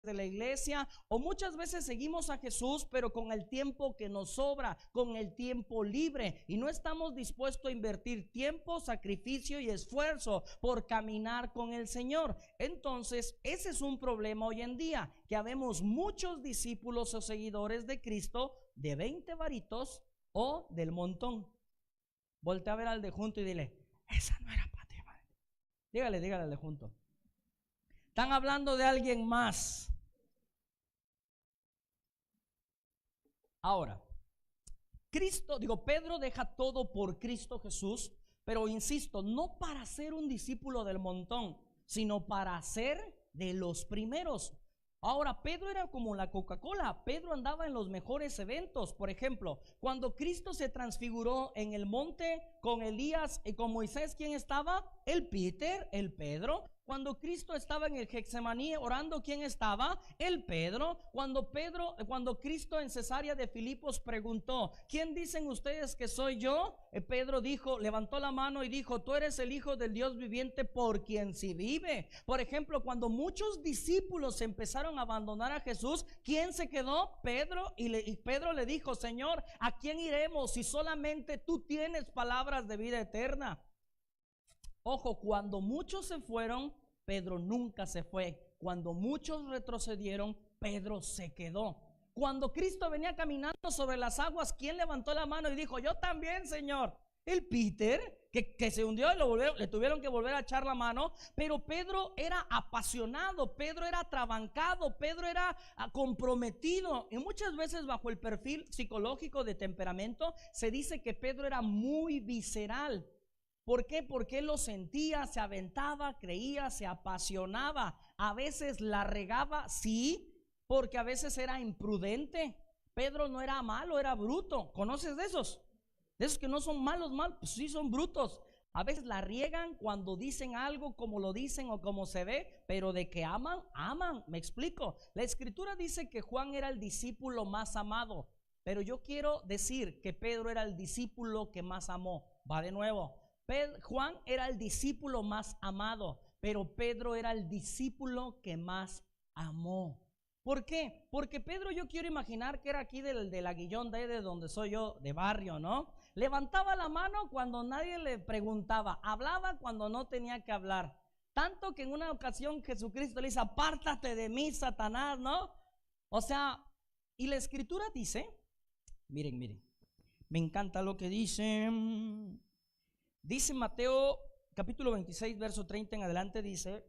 de la iglesia, o muchas veces seguimos a Jesús, pero con el tiempo que nos sobra, con el tiempo libre, y no estamos dispuestos a invertir tiempo, sacrificio y esfuerzo por caminar con el Señor. Entonces, ese es un problema hoy en día, que habemos muchos discípulos o seguidores de Cristo de 20 varitos o del montón. Voltea a ver al de junto y dile: esa no era para ti, madre. Dígale al de junto. Están hablando de alguien más. Ahora, Pedro deja todo por Cristo Jesús, pero insisto, no para ser un discípulo del montón, sino para ser de los primeros. Ahora, Pedro era como la Coca-Cola. Pedro andaba en los mejores eventos. Por ejemplo, cuando Cristo se transfiguró en el monte con Elías y con Moisés, ¿quién estaba? El Peter, el Pedro. Cuando Cristo estaba en el Getsemaní orando, ¿quién estaba? El Pedro. Cuando Cristo en Cesarea de Filipos preguntó: ¿quién dicen ustedes que soy yo? Pedro dijo, levantó la mano y dijo: tú eres el Hijo del Dios viviente, por quien sí vive. Por ejemplo, cuando muchos discípulos empezaron a abandonar a Jesús, ¿quién se quedó? Pedro. Y Pedro le dijo: Señor, ¿a quién iremos si solamente tú tienes palabras de vida eterna? Ojo, cuando muchos se fueron, Pedro nunca se fue. Cuando muchos retrocedieron, Pedro se quedó. Cuando Cristo venía caminando sobre las aguas, ¿quién levantó la mano y dijo: yo también, Señor? El Peter, que se hundió y le tuvieron que volver a echar la mano. Pero Pedro era apasionado, Pedro era atrabancado, Pedro era comprometido. Y muchas veces bajo el perfil psicológico de temperamento se dice que Pedro era muy visceral. ¿Por qué? Porque él lo sentía, se aventaba, creía, se apasionaba. A veces la regaba, sí, porque a veces era imprudente. Pedro no era malo, era bruto. ¿Conoces de esos? De esos que no son malos, pues sí son brutos. A veces la riegan cuando dicen algo como lo dicen o como se ve, pero de que aman, aman. ¿Me explico? La Escritura dice que Juan era el discípulo más amado, pero yo quiero decir que Pedro era el discípulo que más amó. Va de nuevo. Juan era el discípulo más amado, pero Pedro era el discípulo que más amó. ¿Por qué? Porque Pedro, yo quiero imaginar que era aquí del Aguillón de donde soy yo, de barrio, ¿no? Levantaba la mano cuando nadie le preguntaba, hablaba cuando no tenía que hablar. Tanto que en una ocasión Jesucristo le dice: apártate de mí, Satanás, ¿no? O sea, y la Escritura dice, miren, me encanta lo que dice. Dice Mateo capítulo 26 verso 30 en adelante, dice: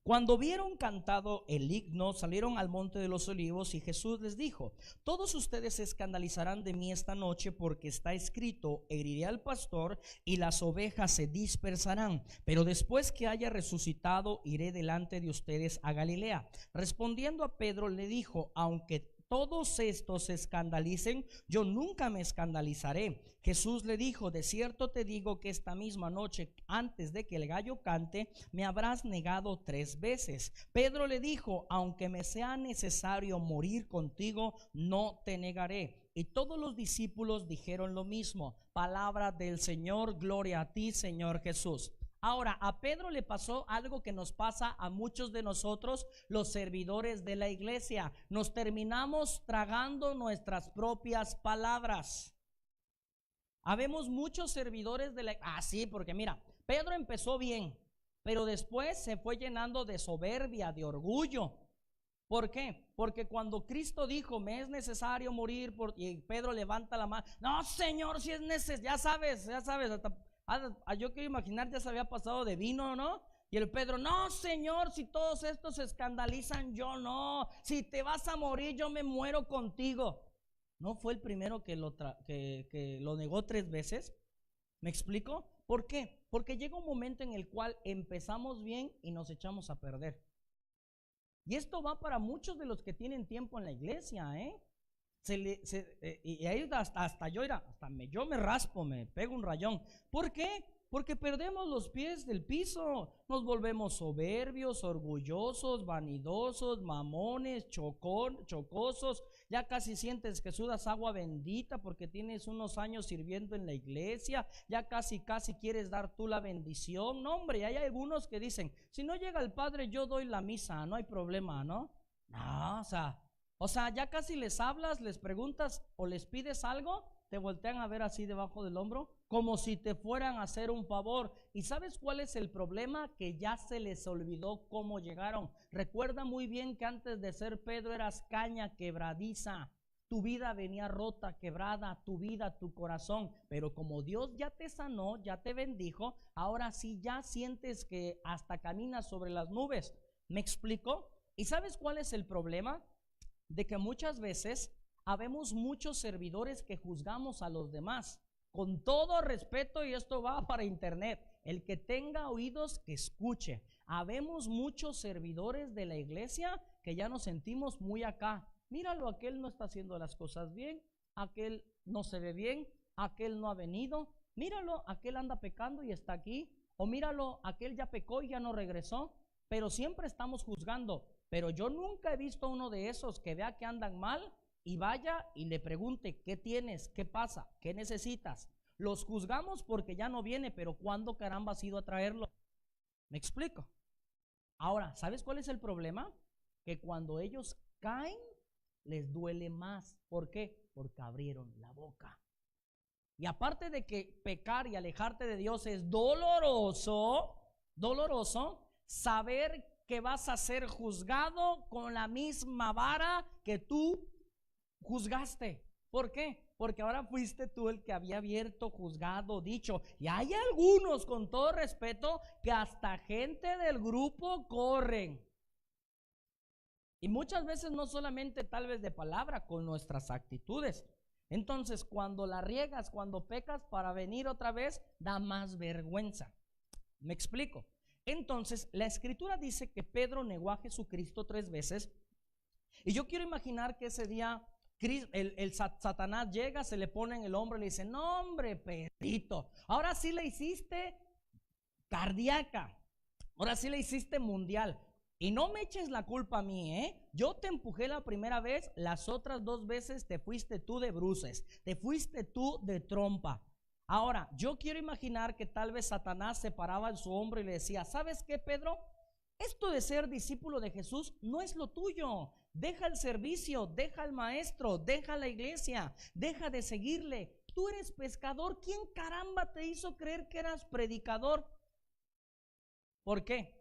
cuando hubieron cantado el himno, salieron al monte de los olivos, y Jesús les dijo: todos ustedes se escandalizarán de mí esta noche, porque está escrito: heriré al pastor y las ovejas se dispersarán. Pero después que haya resucitado, iré delante de ustedes a Galilea. Respondiendo a Pedro le dijo: aunque todos estos se escandalicen, yo nunca me escandalizaré. Jesús le dijo: de cierto te digo que esta misma noche, antes de que el gallo cante, me habrás negado 3 veces. Pedro le dijo: aunque me sea necesario morir contigo, no te negaré. Y todos los discípulos dijeron lo mismo. Palabra del Señor. Gloria a ti, Señor Jesús. Ahora, a Pedro le pasó algo que nos pasa a muchos de nosotros, los servidores de la iglesia. Nos terminamos tragando nuestras propias palabras. Habemos muchos servidores de la sí, porque mira, Pedro empezó bien, pero después se fue llenando de soberbia, de orgullo. ¿Por qué? Porque cuando Cristo dijo: me es necesario morir, y Pedro levanta la mano: no, Señor, si es necesario, ya sabes, yo quiero imaginar, ya se había pasado de vino, ¿no? Y el Pedro: no, Señor, si todos estos se escandalizan, yo no. Si te vas a morir, yo me muero contigo. ¿No fue el primero que lo negó 3 veces? ¿Me explico? ¿Por qué? Porque llega un momento en el cual empezamos bien y nos echamos a perder. Y esto va para muchos de los que tienen tiempo en la iglesia, y ahí hasta yo me raspo, me pego un rayón. ¿Por qué? Porque perdemos los pies del piso, nos volvemos soberbios, orgullosos, vanidosos, mamones, chocosos. Ya casi sientes que sudas agua bendita porque tienes unos años sirviendo en la iglesia. Ya casi quieres dar tú la bendición. No, hombre, hay algunos que dicen: si no llega el padre, yo doy la misa, no hay problema, ¿no? No, o sea, ya casi les hablas, les preguntas o les pides algo, te voltean a ver así debajo del hombro, como si te fueran a hacer un favor. ¿Y sabes cuál es el problema? Que ya se les olvidó cómo llegaron. Recuerda muy bien que antes de ser Pedro eras caña quebradiza. Tu vida venía rota, quebrada, tu vida, tu corazón. Pero como Dios ya te sanó, ya te bendijo, ahora sí ya sientes que hasta caminas sobre las nubes. ¿Me explico? ¿Y sabes cuál es el problema? De que muchas veces habemos muchos servidores que juzgamos a los demás. Con todo respeto, y esto va para internet, el que tenga oídos que escuche. Habemos muchos servidores de la iglesia que ya nos sentimos muy acá. Míralo, aquel no está haciendo las cosas bien, aquel no se ve bien, aquel no ha venido. Míralo, aquel anda pecando y está aquí. O míralo, aquel ya pecó y ya no regresó. Pero siempre estamos juzgando. Pero yo nunca he visto uno de esos que vea que andan mal y vaya y le pregunte: ¿qué tienes? ¿Qué pasa? ¿Qué necesitas? Los juzgamos porque ya no viene, pero ¿cuándo caramba has ido a traerlo? ¿Me explico? Ahora, ¿sabes cuál es el problema? Que cuando ellos caen, les duele más. ¿Por qué? Porque abrieron la boca. Y aparte de que pecar y alejarte de Dios es doloroso, saber que vas a ser juzgado con la misma vara que tú juzgaste. ¿Por qué? Porque ahora fuiste tú el que había abierto, juzgado, dicho. Y hay algunos, con todo respeto, que hasta gente del grupo corren. Y muchas veces no solamente tal vez de palabra, con nuestras actitudes. Entonces, cuando la riegas, cuando pecas, para venir otra vez, da más vergüenza. ¿Me explico? Entonces, la escritura dice que Pedro negó a Jesucristo 3 veces. Y yo quiero imaginar que ese día el Satanás llega, se le pone en el hombro y le dice: no, hombre, Pedrito, ahora sí le hiciste cardíaca, ahora sí le hiciste mundial. Y no me eches la culpa a mí, yo te empujé la primera vez, las otras 2 veces te fuiste tú de bruces, te fuiste tú de trompa. Ahora, yo quiero imaginar que tal vez Satanás se paraba en su hombro y le decía: ¿sabes qué, Pedro? Esto de ser discípulo de Jesús no es lo tuyo. Deja el servicio, deja al maestro, deja la iglesia, deja de seguirle. Tú eres pescador. ¿Quién caramba te hizo creer que eras predicador? ¿Por qué?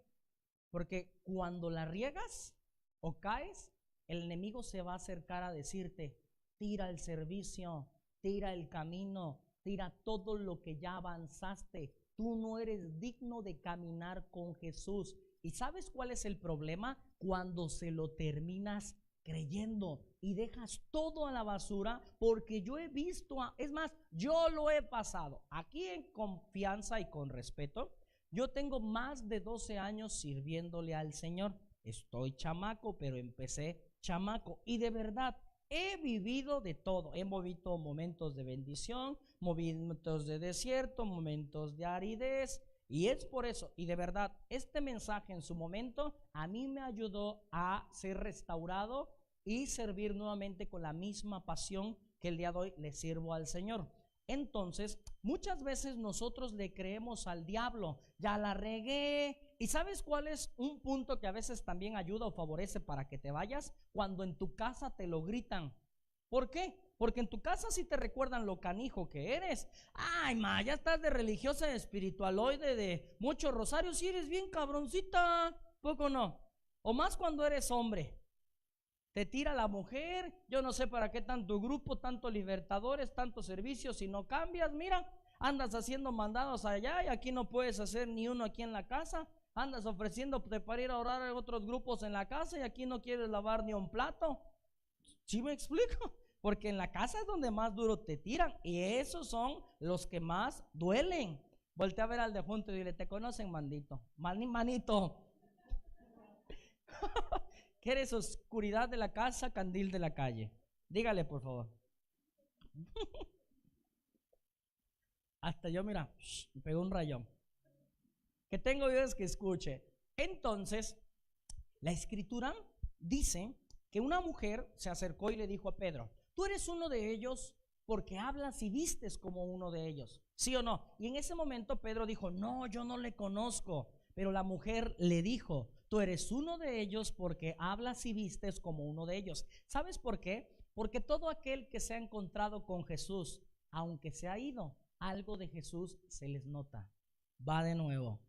Porque cuando la riegas o caes, el enemigo se va a acercar a decirte: tira el servicio, tira el camino, tira todo lo que ya avanzaste. Tú no eres digno de caminar con Jesús. ¿Y sabes cuál es el problema? Cuando se lo terminas creyendo y dejas todo a la basura, porque yo he visto, es más, yo lo he pasado. Aquí en confianza y con respeto, yo tengo más de 12 años sirviéndole al Señor. Estoy chamaco, pero empecé chamaco. Y de verdad, he vivido de todo. He vivido momentos de bendición, momentos de desierto, momentos de aridez. Y es por eso, y de verdad, este mensaje en su momento a mí me ayudó a ser restaurado y servir nuevamente con la misma pasión que el día de hoy le sirvo al Señor. Entonces, muchas veces nosotros le creemos al diablo: ya la regué. ¿Y sabes cuál es un punto que a veces también ayuda o favorece para que te vayas? Cuando en tu casa te lo gritan. ¿Por qué? Porque en tu casa sí te recuerdan lo canijo que eres. Ay, ma, ya estás de religiosa, de espiritualoide, de muchos rosarios, sí eres bien cabroncita, ¿poco no? O más cuando eres hombre. Te tira la mujer, yo no sé para qué tanto grupo, tanto libertadores, tantos servicios, si no cambias, mira, andas haciendo mandados allá y aquí no puedes hacer ni uno aquí en la casa. Andas ofreciéndote para ir a orar a otros grupos en la casa y aquí no quieres lavar ni un plato. ¿Sí me explico? Porque en la casa es donde más duro te tiran y esos son los que más duelen. Voltea a ver al de junto y dile: te conocen, manito, manito. ¿Qué eres? Oscuridad de la casa, candil de la calle. Dígale, por favor. Hasta yo, mira, me pegó un rayón. Que tengo oídos que escuche. Entonces, la escritura dice que una mujer se acercó y le dijo a Pedro: tú eres uno de ellos porque hablas y vistes como uno de ellos, ¿sí o no? Y en ese momento Pedro dijo: no, yo no le conozco. Pero la mujer le dijo: tú eres uno de ellos porque hablas y vistes como uno de ellos. ¿Sabes por qué? Porque todo aquel que se ha encontrado con Jesús, aunque se ha ido, algo de Jesús se les nota. Va de nuevo.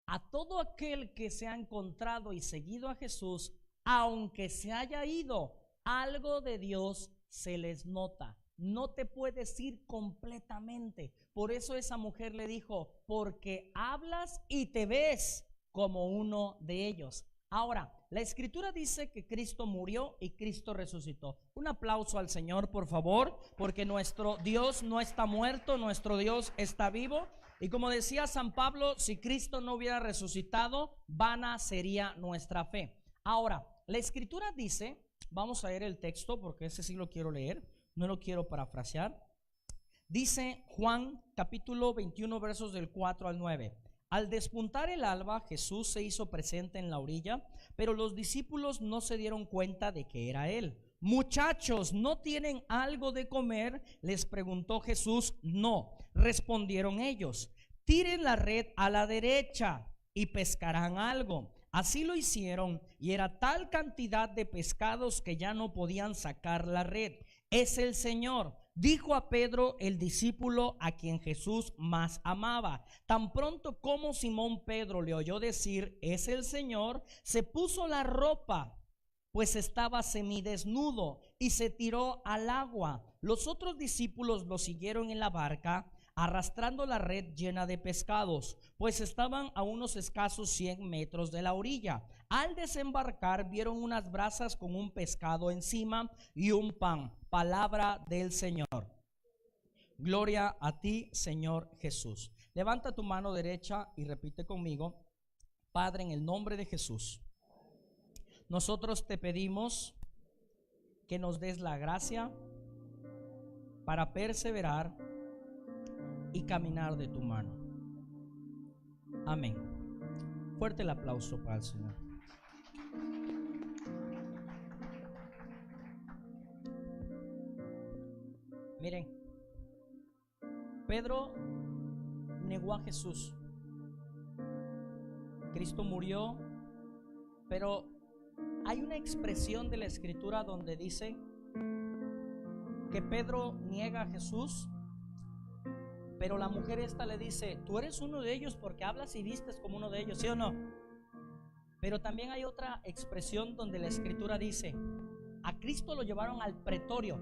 A todo aquel que se ha encontrado y seguido a Jesús, aunque se haya ido, algo de Dios se les nota. No te puedes ir completamente. Por eso esa mujer le dijo, porque hablas y te ves como uno de ellos. Ahora, la escritura dice que Cristo murió y Cristo resucitó. Un aplauso al Señor, por favor, porque nuestro Dios no está muerto, nuestro Dios está vivo. Y como decía San Pablo, si Cristo no hubiera resucitado, vana sería nuestra fe. Ahora, la escritura dice, vamos a leer el texto porque ese sí lo quiero leer, no lo quiero parafrasear. Dice Juan capítulo 21 versos del 4 al 9. Al despuntar el alba, Jesús se hizo presente en la orilla, pero los discípulos no se dieron cuenta de que era él. Muchachos, ¿no tienen algo de comer?, les preguntó Jesús. No, respondieron ellos. Tiren la red a la derecha y pescarán algo. Así lo hicieron, y era tal cantidad de pescados que ya no podían sacar la red. Es el Señor, dijo a Pedro, el discípulo a quien Jesús más amaba. Tan pronto como Simón Pedro le oyó decir, es el Señor, se puso la ropa, pues estaba semidesnudo, y se tiró al agua. Los otros discípulos lo siguieron en la barca, arrastrando la red llena de pescados, pues estaban a unos escasos 100 metros de la orilla. Al desembarcar vieron unas brasas con un pescado encima y un pan. Palabra del Señor. Gloria a ti, Señor Jesús. Levanta tu mano derecha y repite conmigo. Padre, en el nombre de Jesús, nosotros te pedimos que nos des la gracia para perseverar y caminar de tu mano. Amén. Fuerte el aplauso para el Señor. Miren, Pedro negó a Jesús. Cristo murió, pero hay una expresión de la escritura donde dice que Pedro niega a Jesús, pero la mujer esta le dice, tú eres uno de ellos porque hablas y vistes como uno de ellos, ¿sí o no? Pero también hay otra expresión donde la escritura dice, a Cristo lo llevaron al pretorio,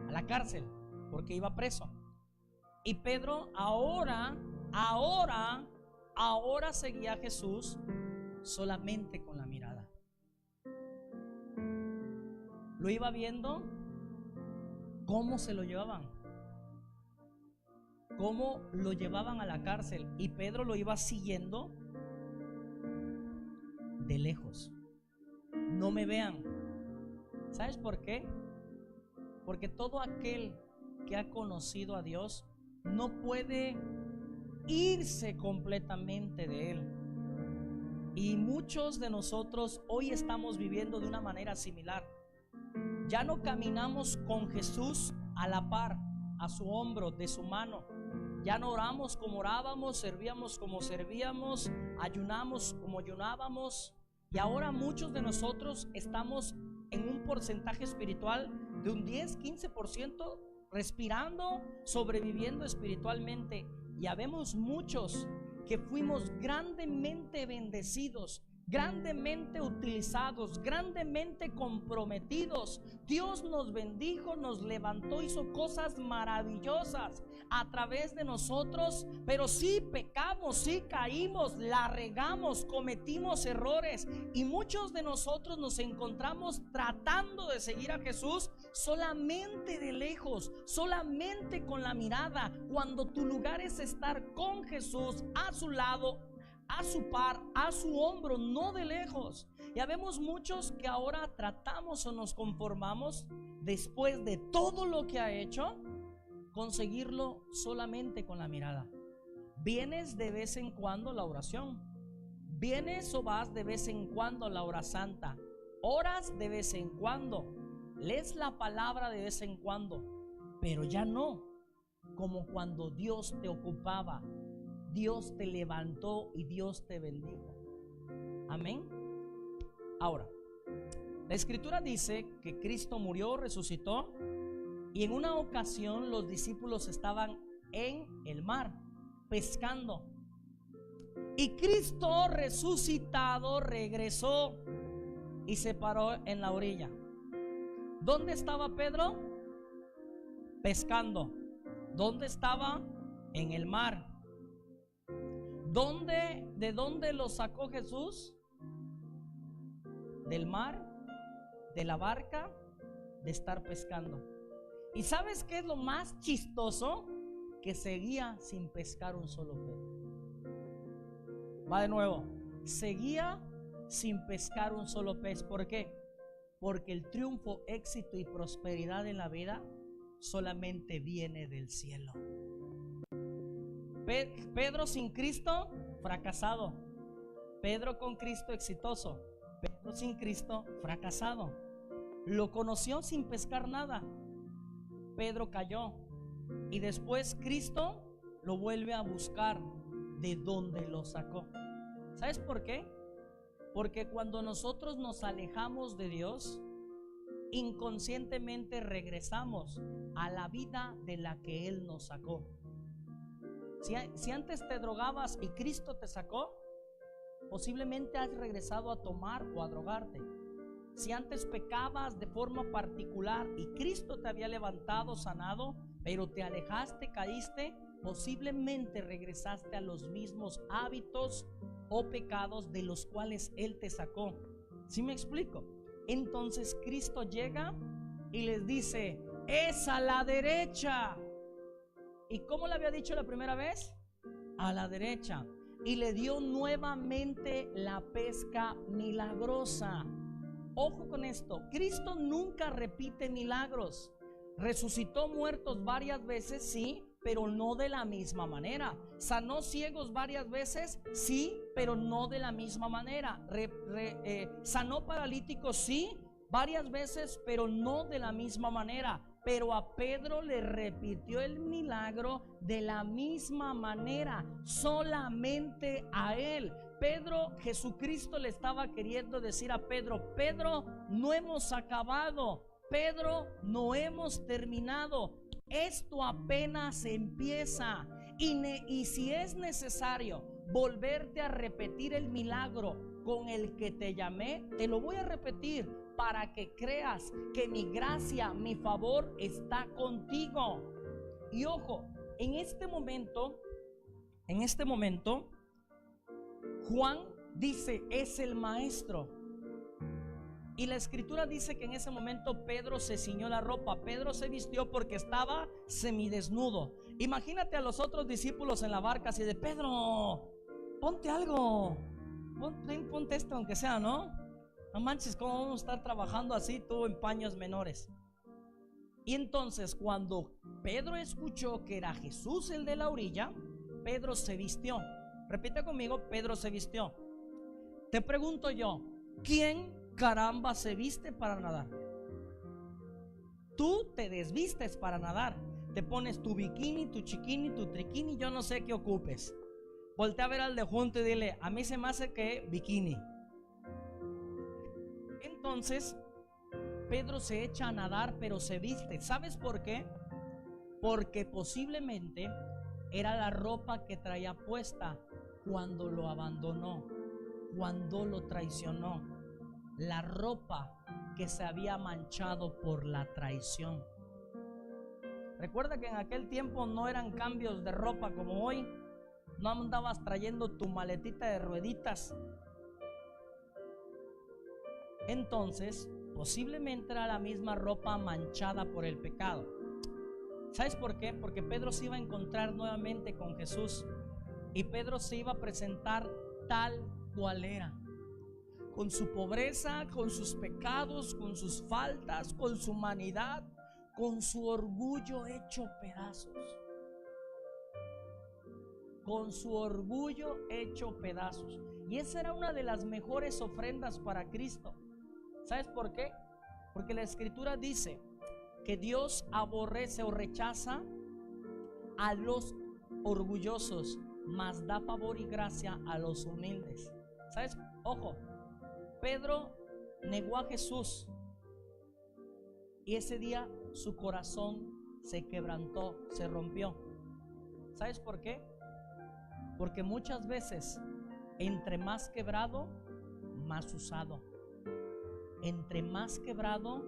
a la cárcel, porque iba preso. Y Pedro ahora seguía a Jesús solamente con la mirada. Lo iba viendo cómo se lo llevaban, cómo lo llevaban a la cárcel, y Pedro lo iba siguiendo de lejos. No me vean. ¿Sabes por qué? Porque todo aquel que ha conocido a Dios no puede irse completamente de Él. Y muchos de nosotros hoy estamos viviendo de una manera similar. Ya no caminamos con Jesús a la par, a su hombro, de su mano. Ya no oramos como orábamos, servíamos como servíamos, ayunamos como ayunábamos. Y ahora muchos de nosotros estamos en un porcentaje espiritual de un 10-15%, respirando, sobreviviendo espiritualmente. Y habemos muchos que fuimos grandemente bendecidos, grandemente utilizados, grandemente comprometidos. Dios nos bendijo, nos levantó, hizo cosas maravillosas a través de nosotros, pero sí pecamos, sí caímos, la regamos, cometimos errores, y muchos de nosotros nos encontramos tratando de seguir a Jesús solamente de lejos, solamente con la mirada, cuando tu lugar es estar con Jesús a su lado, a su par, a su hombro, no de lejos. Y habemos muchos que ahora tratamos o nos conformamos, después de todo lo que ha hecho, conseguirlo solamente con la mirada. Vienes de vez en cuando a la oración, vienes o vas de vez en cuando a la hora santa, oras de vez en cuando, lees la palabra de vez en cuando, pero ya no como cuando Dios te ocupaba, Dios te levantó y Dios te bendijo. Amén. Ahora, la escritura dice que Cristo murió, resucitó, y en una ocasión los discípulos estaban en el mar pescando, y Cristo resucitado regresó y se paró en la orilla. ¿Dónde estaba Pedro? Pescando. ¿Dónde estaba? En el mar. ¿De dónde lo sacó Jesús? Del mar, de la barca, de estar pescando. ¿Y sabes qué es lo más chistoso? Que seguía sin pescar un solo pez. Va de nuevo. Seguía sin pescar un solo pez. ¿Por qué? Porque el triunfo, éxito y prosperidad en la vida solamente viene del cielo. Pedro sin Cristo, fracasado. Pedro con Cristo, exitoso. Pedro sin Cristo, fracasado. Lo conoció sin pescar nada. Pedro cayó. Y después Cristo lo vuelve a buscar de donde lo sacó. ¿Sabes por qué? Porque cuando nosotros nos alejamos de Dios, inconscientemente regresamos a la vida de la que Él nos sacó. Si antes te drogabas y Cristo te sacó, posiblemente has regresado a tomar o a drogarte. Si antes pecabas de forma particular y Cristo te había levantado, sanado, pero te alejaste, caíste, posiblemente regresaste a los mismos hábitos o pecados de los cuales Él te sacó. ¿Sí me explico? Entonces Cristo llega y les dice: es a la derecha. ¿Y cómo le había dicho la primera vez? A la derecha. Y le dio nuevamente la pesca milagrosa. Ojo con esto, Cristo nunca repite milagros. Resucitó muertos varias veces, sí, pero no de la misma manera. Sanó ciegos varias veces, sí, pero no de la misma manera. Sanó paralíticos, sí, varias veces, pero no de la misma manera. Pero a Pedro le repitió el milagro de la misma manera, solamente a él. Jesucristo le estaba queriendo decir a Pedro: Pedro, no hemos acabado. Pedro, no hemos terminado. Esto apenas empieza. Y si es necesario volverte a repetir el milagro con el que te llamé, te lo voy a repetir para que creas que mi gracia, mi favor está contigo. Y ojo, en este momento, Juan dice: es el maestro. Y la escritura dice que en ese momento Pedro se ciñó la ropa. Pedro se vistió porque estaba semidesnudo. Imagínate a los otros discípulos en la barca así de: Pedro, ponte algo, ponte esto aunque sea, ¿no? No manches, ¿cómo vamos a estar trabajando así tú en paños menores? Y entonces cuando Pedro escuchó que era Jesús el de la orilla, Pedro se vistió. Repite conmigo: Pedro se vistió. Te pregunto yo, ¿quién caramba se viste para nadar? Tú te desvistes para nadar. Te pones tu bikini, tu chiquini, tu triquini, yo no sé qué ocupes. Voltea a ver al de junto y dile: a mí se me hace que bikini. Entonces Pedro se echa a nadar, pero se viste. ¿Sabes por qué? Porque posiblemente era la ropa que traía puesta cuando lo abandonó, cuando lo traicionó. La ropa que se había manchado por la traición. Recuerda que en aquel tiempo no eran cambios de ropa como hoy. No andabas trayendo tu maletita de rueditas. Entonces, posiblemente era la misma ropa manchada por el pecado. ¿Sabes por qué? Porque Pedro se iba a encontrar nuevamente con Jesús. Y Pedro se iba a presentar tal cual era, con su pobreza, con sus pecados, con sus faltas, con su humanidad, con su orgullo hecho pedazos. Con su orgullo hecho pedazos. Y esa era una de las mejores ofrendas para Cristo. ¿Sabes por qué? Porque la escritura dice que Dios aborrece o rechaza a los orgullosos, mas da favor y gracia a los humildes. ¿Sabes? Ojo, Pedro negó a Jesús y ese día su corazón se quebrantó, se rompió. ¿Sabes por qué? Porque muchas veces, entre más quebrado, más usado. Entre más quebrado,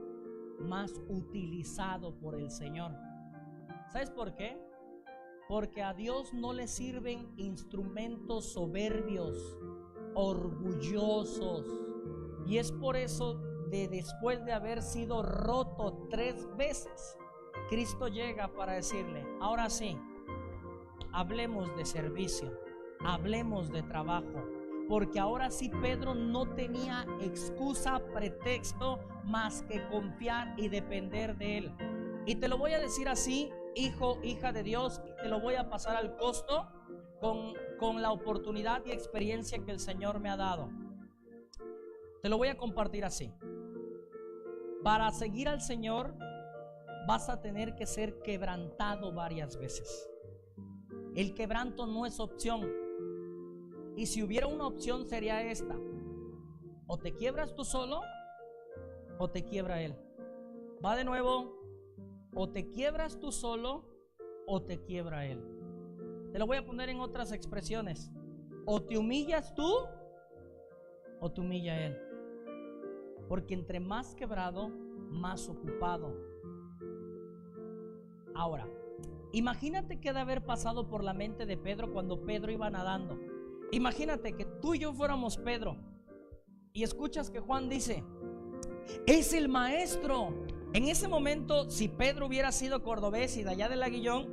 más utilizado por el Señor. ¿Sabes por qué? Porque a Dios no le sirven instrumentos soberbios, orgullosos. Y es por eso después de haber sido roto 3 veces, Cristo llega para decirle: ahora sí, hablemos de servicio, hablemos de trabajo. Porque ahora sí Pedro no tenía excusa, pretexto, más que confiar y depender de él. Y te lo voy a decir así, hijo, hija de Dios, y te lo voy a pasar al costo con la oportunidad y experiencia que el Señor me ha dado. Te lo voy a compartir así. Para seguir al Señor vas a tener que ser quebrantado varias veces. El quebranto no es opción. Y si hubiera una opción sería esta: o te quiebras tú solo o te quiebra Él. Va de nuevo: o te quiebras tú solo o te quiebra Él. Te lo voy a poner en otras expresiones: o te humillas tú o te humilla Él. Porque entre más quebrado, más ocupado. Ahora, imagínate qué de haber pasado por la mente de Pedro cuando Pedro iba nadando. Imagínate que tú y yo fuéramos Pedro y escuchas que Juan dice: es el maestro. En ese momento, si Pedro hubiera sido cordobés y de allá del Aguillón,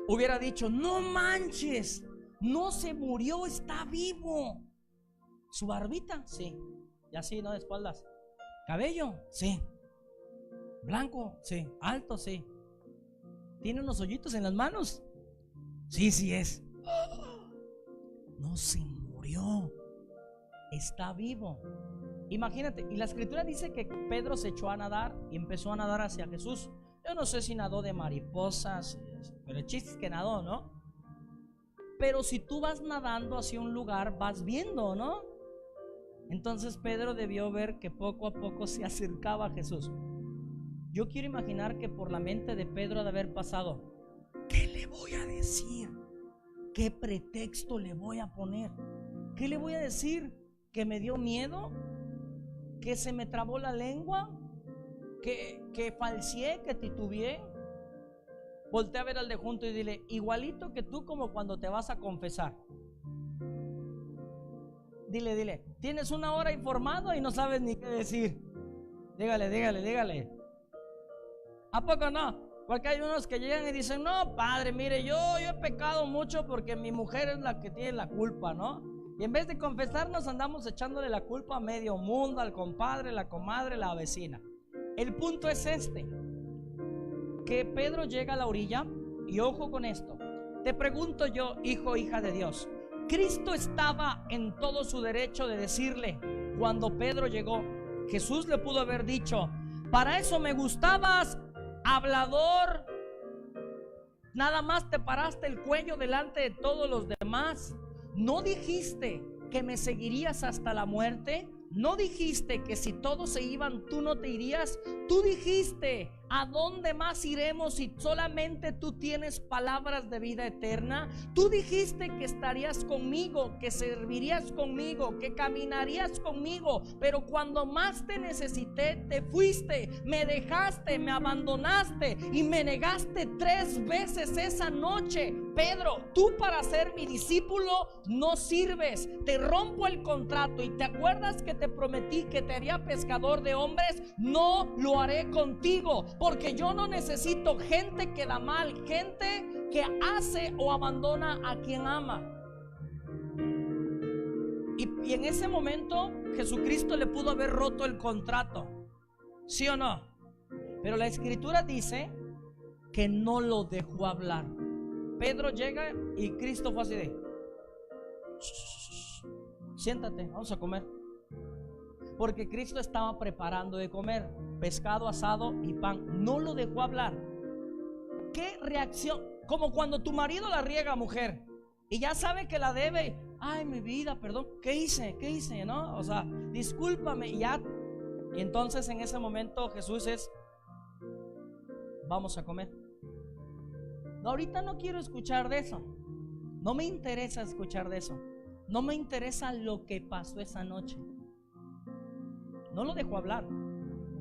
hubiera dicho: no manches, no se murió, está vivo. Su barbita, sí, y así, no de espaldas. Cabello, sí. Blanco, sí. Alto, sí. Tiene unos hoyitos en las manos, sí, sí es. No se murió, está vivo. Imagínate, y la escritura dice que Pedro se echó a nadar y empezó a nadar hacia Jesús. Yo no sé si nadó de mariposas, pero el chiste es que nadó, ¿no? Pero si tú vas nadando hacia un lugar, vas viendo, ¿no? Entonces Pedro debió ver que poco a poco se acercaba a Jesús. Yo quiero imaginar que por la mente de Pedro ha de haber pasado: ¿qué le voy a decir? ¿Qué pretexto le voy a poner? ¿Qué le voy a decir? ¿Que me dio miedo? ¿Que se me trabó la lengua? ¿Que falseé? ¿Que titubeé? Voltea a ver al de junto y dile: igualito que tú, como cuando te vas a confesar. Dile: tienes 1 hora informado y no sabes ni qué decir. Dígale. ¿A poco no? Porque hay unos que llegan y dicen: no, padre, mire, yo he pecado mucho porque mi mujer es la que tiene la culpa, ¿no? Y en vez de confesarnos, andamos echándole la culpa a medio mundo, al compadre, la comadre, la vecina. El punto es este: que Pedro llega a la orilla. Y ojo con esto, te pregunto yo, hijo, hija de Dios, Cristo estaba en todo su derecho de decirle, cuando Pedro llegó, Jesús le pudo haber dicho: para eso me gustabas, hablador, nada más te paraste el cuello delante de todos los demás. ¿No dijiste que me seguirías hasta la muerte? ¿No dijiste que si todos se iban tú no te irías? Tú dijiste: ¿a dónde más iremos si solamente tú tienes palabras de vida eterna? Tú dijiste que estarías conmigo, que servirías conmigo, que caminarías conmigo, pero cuando más te necesité te fuiste, me dejaste, me abandonaste y me negaste 3 veces esa noche. Pedro, tú para ser mi discípulo no sirves. Te rompo el contrato. ¿Y te acuerdas que te prometí que te haría pescador de hombres? No lo haré contigo, porque yo no necesito gente que da mal, gente que hace o abandona a quien ama. Y en ese momento Jesucristo le pudo haber roto el contrato, ¿sí o no? Pero la escritura dice que no lo dejó hablar. Pedro llega y Cristo fue así de: siéntate, vamos a comer. Porque Cristo estaba preparando de comer pescado asado y pan. No lo dejó hablar. ¿Qué reacción? Como cuando tu marido la riega, mujer. Y ya sabe que la debe. Ay, mi vida, perdón, ¿qué hice? ¿Qué hice? ¿No? O sea, discúlpame. Y ya. Y entonces en ese momento Jesús es: vamos a comer. No, ahorita no quiero escuchar de eso. No me interesa escuchar de eso. No me interesa lo que pasó esa noche. No lo dejó hablar.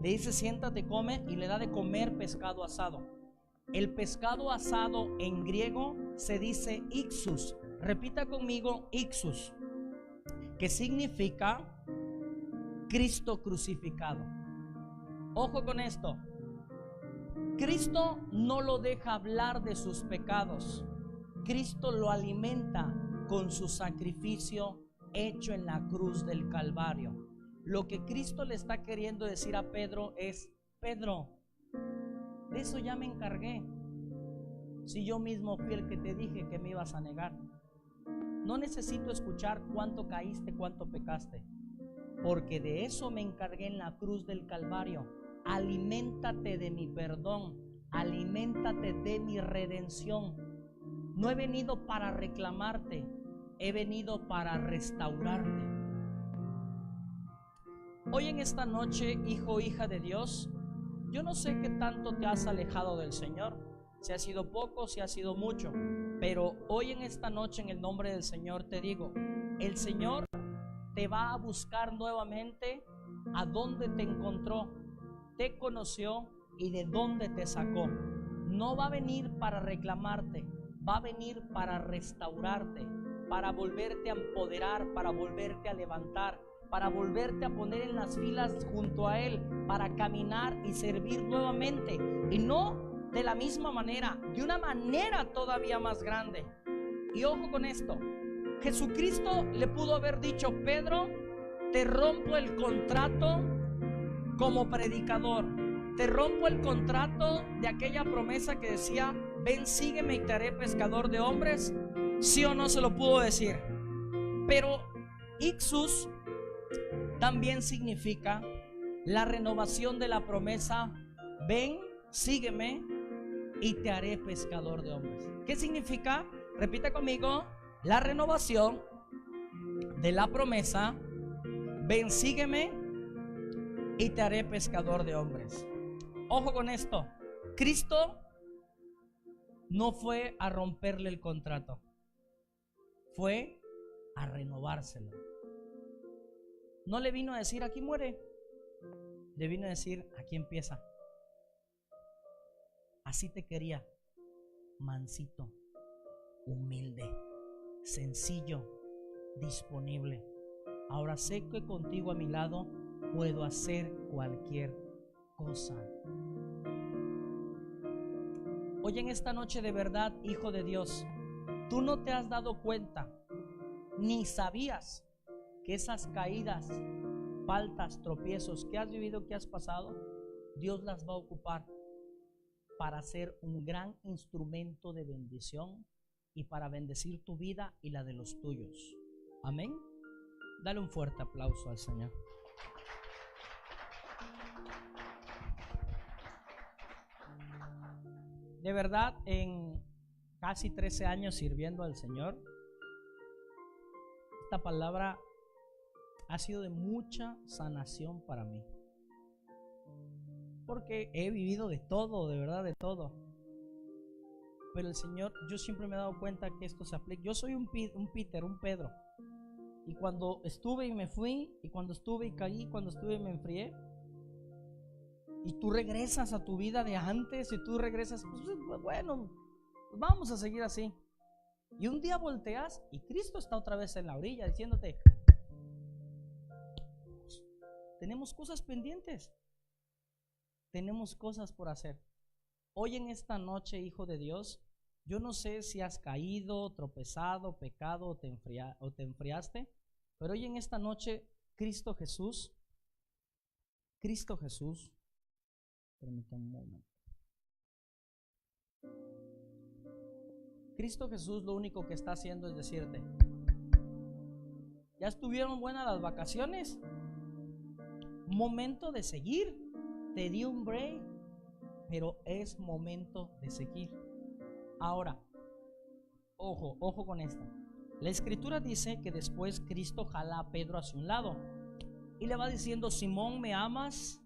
Le dice: siéntate, come, y le da de comer pescado asado. El pescado asado en griego se dice ixus. Repita conmigo: ixus, que significa Cristo crucificado. Ojo con esto. Cristo no lo deja hablar de sus pecados. Cristo lo alimenta con su sacrificio hecho en la cruz del Calvario. Lo que Cristo le está queriendo decir a Pedro es: Pedro, de eso ya me encargué. Si yo mismo fui el que te dije que me ibas a negar. No necesito escuchar cuánto caíste, cuánto pecaste, porque de eso me encargué en la cruz del Calvario. Aliméntate de mi perdón, aliméntate de mi redención. No he venido para reclamarte, he venido para restaurarte. Hoy en esta noche, hijo o hija de Dios, yo no sé qué tanto te has alejado del Señor, si ha sido poco, si ha sido mucho, pero hoy en esta noche, en el nombre del Señor, te digo: el Señor te va a buscar nuevamente a donde te encontró, te conoció y de dónde te sacó. No va a venir para reclamarte, va a venir para restaurarte, para volverte a empoderar, para volverte a levantar, para volverte a poner en las filas junto a Él, para caminar y servir nuevamente. Y no de la misma manera, de una manera todavía más grande. Y ojo con esto: Jesucristo le pudo haber dicho: Pedro, te rompo el contrato como predicador, te rompo el contrato de aquella promesa que decía: ven, sígueme y te haré pescador de hombres. ¿Sí o no se lo pudo decir? Pero ixus también significa la renovación de la promesa: ven, sígueme y te haré pescador de hombres. ¿Qué significa? Repita conmigo: la renovación de la promesa: ven, sígueme y te haré pescador de hombres. Ojo con esto: Cristo no fue a romperle el contrato, fue a renovárselo. No le vino a decir: aquí muere. Le vino a decir: aquí empieza. Así te quería, mansito, humilde, sencillo, disponible. Ahora sé que contigo a mi lado puedo hacer cualquier cosa. Hoy en esta noche, de verdad, hijo de Dios, tú no te has dado cuenta, ni sabías que esas caídas, faltas, tropiezos que has vivido, que has pasado, Dios las va a ocupar para ser un gran instrumento de bendición y para bendecir tu vida y la de los tuyos. Amén. Dale un fuerte aplauso al Señor. De verdad, en casi 13 años sirviendo al Señor, esta palabra ha sido de mucha sanación para mí, porque he vivido de todo, de verdad, de todo. Pero el Señor, yo siempre me he dado cuenta que esto se aplica. Yo soy un Peter, un Pedro. Y cuando estuve y me fui, y cuando estuve y caí, cuando estuve y me enfrié, y tú regresas a tu vida de antes, y tú regresas, pues bueno, pues vamos a seguir así. Y un día volteas y Cristo está otra vez en la orilla diciéndote: tenemos cosas pendientes, tenemos cosas por hacer. Hoy en esta noche, hijo de Dios, yo no sé si has caído, tropezado, pecado o te enfriaste, pero hoy en esta noche Cristo Jesús, permítame un momento. Cristo Jesús lo único que está haciendo es decirte: ¿ya estuvieron buenas las vacaciones? Momento de seguir. Te di un break, pero es momento de seguir. Ahora, ojo con esta. La escritura dice que después Cristo jala a Pedro hacia un lado y le va diciendo: Simón, ¿me amas?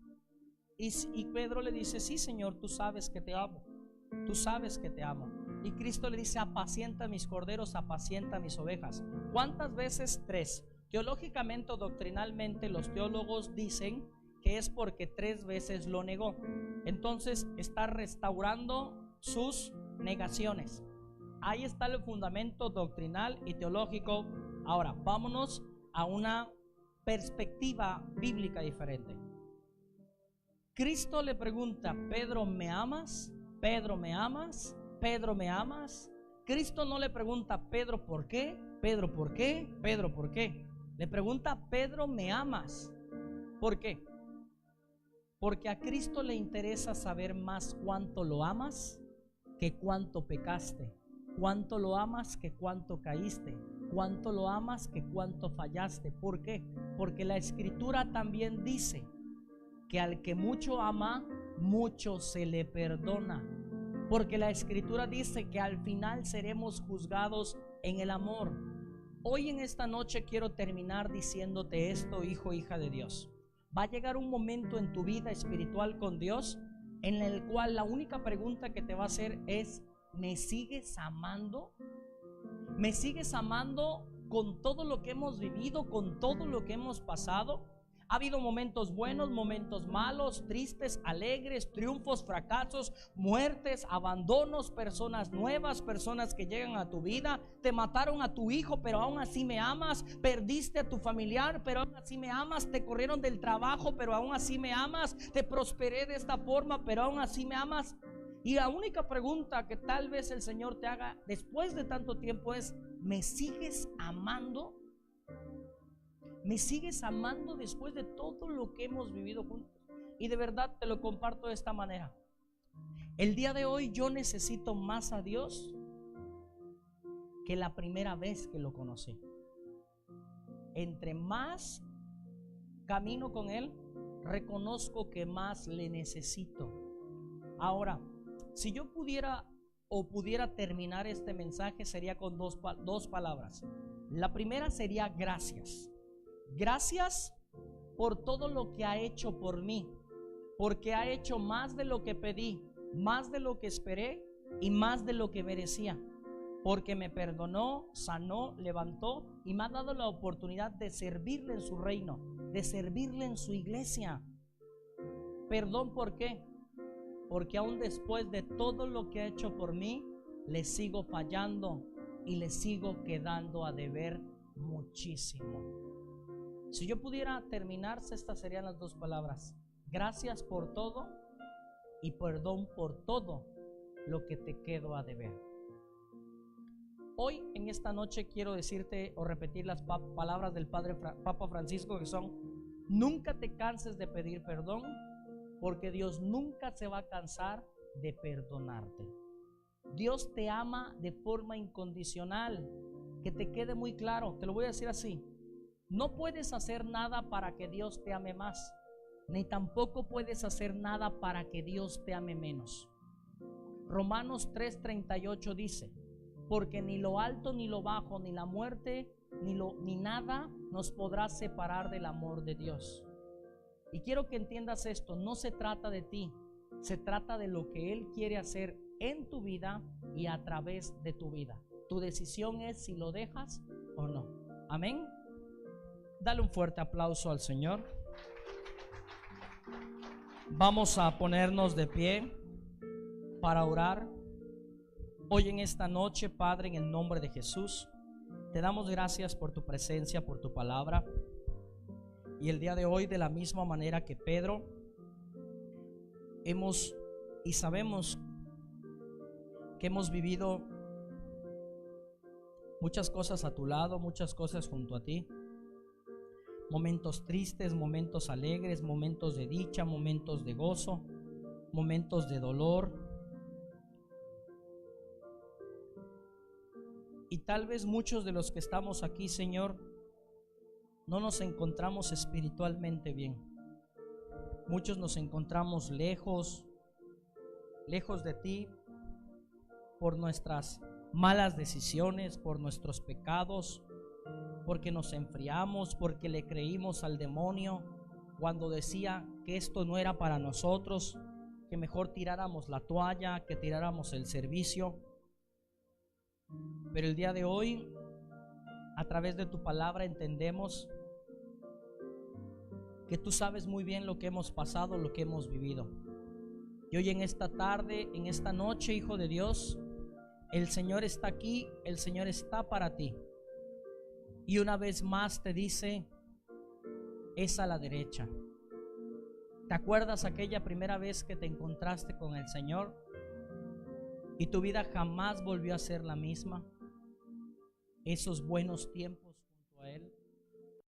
Y Pedro le dice: sí, Señor, tú sabes que te amo, tú sabes que te amo. Y Cristo le dice: apacienta mis corderos, apacienta mis ovejas. ¿Cuántas veces? 3. Teológicamente o doctrinalmente los teólogos dicen que es porque 3 veces lo negó. Entonces está restaurando sus negaciones. Ahí está el fundamento doctrinal y teológico. Ahora vámonos a una perspectiva bíblica diferente. Cristo le pregunta: Pedro, ¿me amas? Pedro, ¿me amas? Pedro, ¿me amas? Cristo no le pregunta: Pedro, ¿por qué? Pedro, ¿por qué? Pedro, ¿por qué? Le pregunta: Pedro, ¿me amas? ¿Por qué? Porque a Cristo le interesa saber más cuánto lo amas que cuánto pecaste, cuánto lo amas que cuánto caíste, cuánto lo amas que cuánto fallaste. ¿Por qué? Porque la escritura también dice que al que mucho ama, mucho se le perdona. Porque la escritura dice que al final seremos juzgados en el amor. Hoy en esta noche quiero terminar diciéndote esto, hijo, hija de Dios. Va a llegar un momento en tu vida espiritual con Dios en el cual la única pregunta que te va a hacer es: ¿me sigues amando? ¿Me sigues amando con todo lo que hemos vivido, con todo lo que hemos pasado? Ha habido momentos buenos, momentos malos, tristes, alegres, triunfos, fracasos, muertes, abandonos, personas nuevas, personas que llegan a tu vida. Te mataron a tu hijo, pero aún así me amas. Perdiste a tu familiar, pero aún así me amas. Te corrieron del trabajo, pero aún así me amas. Te prosperé de esta forma, pero aún así me amas. Y la única pregunta que tal vez el Señor te haga después de tanto tiempo es: ¿me sigues amando? ¿Me sigues amando después de todo lo que hemos vivido juntos? Y de verdad te lo comparto de esta manera. El día de hoy yo necesito más a Dios que la primera vez que lo conocí. Entre más camino con Él, reconozco que más le necesito. Ahora, si yo pudiera terminar este mensaje, sería con dos palabras. La primera sería gracias. Gracias por todo lo que ha hecho por mí, porque ha hecho más de lo que pedí, más de lo que esperé y más de lo que merecía, porque me perdonó, sanó, levantó y me ha dado la oportunidad de servirle en su reino, de servirle en su iglesia. Perdón, ¿por qué? Porque aún después de todo lo que ha hecho por mí, le sigo fallando y le sigo quedando a deber muchísimo. Si yo pudiera terminarse, estas serían las 2 palabras: gracias por todo y perdón por todo lo que te quedo a deber. Hoy en esta noche quiero decirte o repetir las palabras del Papa Francisco, que son: nunca te canses de pedir perdón, porque Dios nunca se va a cansar de perdonarte. Dios te ama de forma incondicional. Que te quede muy claro, te lo voy a decir así: no puedes hacer nada para que Dios te ame más, ni tampoco puedes hacer nada para que Dios te ame menos. Romanos 3:38 dice: porque ni lo alto ni lo bajo, ni la muerte, ni nada nos podrá separar del amor de Dios. Y quiero que entiendas esto: no se trata de ti, se trata de lo que Él quiere hacer en tu vida y a través de tu vida. Tu decisión es si lo dejas o no. Amén. Dale un fuerte aplauso al Señor. Vamos a ponernos de pie para orar. Hoy en esta noche, Padre, en el nombre de Jesús, te damos gracias por tu presencia, por tu palabra. Y el día de hoy, de la misma manera que Pedro, sabemos que hemos vivido muchas cosas a tu lado, muchas cosas junto a ti. Momentos tristes, momentos alegres, momentos de dicha, momentos de gozo, momentos de dolor. Y tal vez muchos de los que estamos aquí, Señor, no nos encontramos espiritualmente bien. Muchos nos encontramos lejos de ti por nuestras malas decisiones, por nuestros pecados, porque nos enfriamos, porque le creímos al demonio cuando decía que esto no era para nosotros, que mejor tiráramos la toalla, que tiráramos el servicio. Pero el día de hoy, a través de tu palabra, entendemos que tú sabes muy bien lo que hemos pasado, lo que hemos vivido. Y hoy en esta tarde, en esta noche, Hijo de Dios, el Señor está aquí, el Señor está para ti. Y una vez más te dice, es a la derecha. ¿Te acuerdas aquella primera vez que te encontraste con el Señor y tu vida jamás volvió a ser la misma? Esos buenos tiempos junto a Él.